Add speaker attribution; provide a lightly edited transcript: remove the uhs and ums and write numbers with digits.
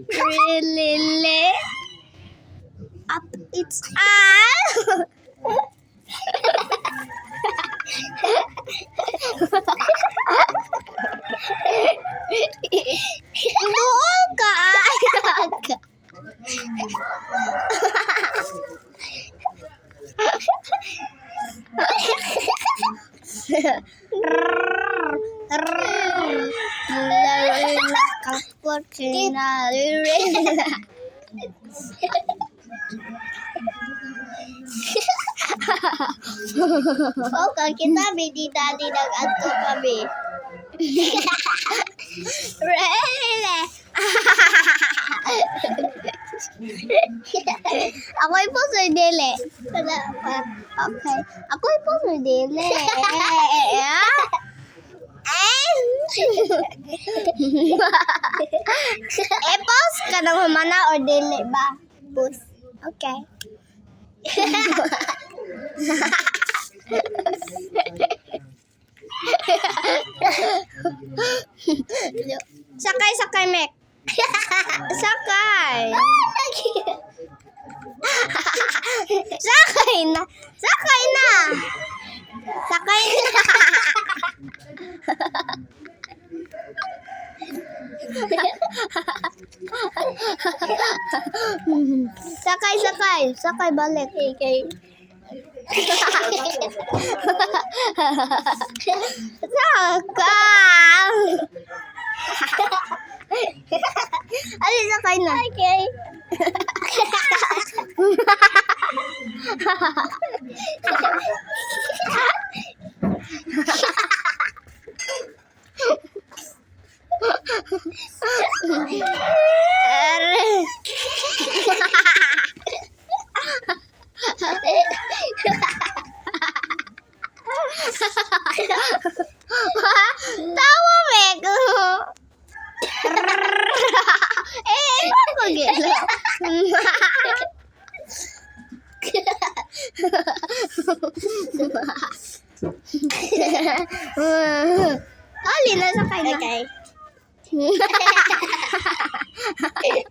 Speaker 1: Really? Up its ass. Doon ka. Okay, kita di tadi nag-anto kami. Really? Ako po Sir Dele. Okay. Ako po Sir Dele. Pause ka na humana or Dele ba? Pause. Okay. Sakay, Mek. Sakay. Sakay na. Sakay balik. Okay. Sakay. Sakay na. Okay. Tawa, Mek. Ako gila. Kali na sakay na. Okay. Okay.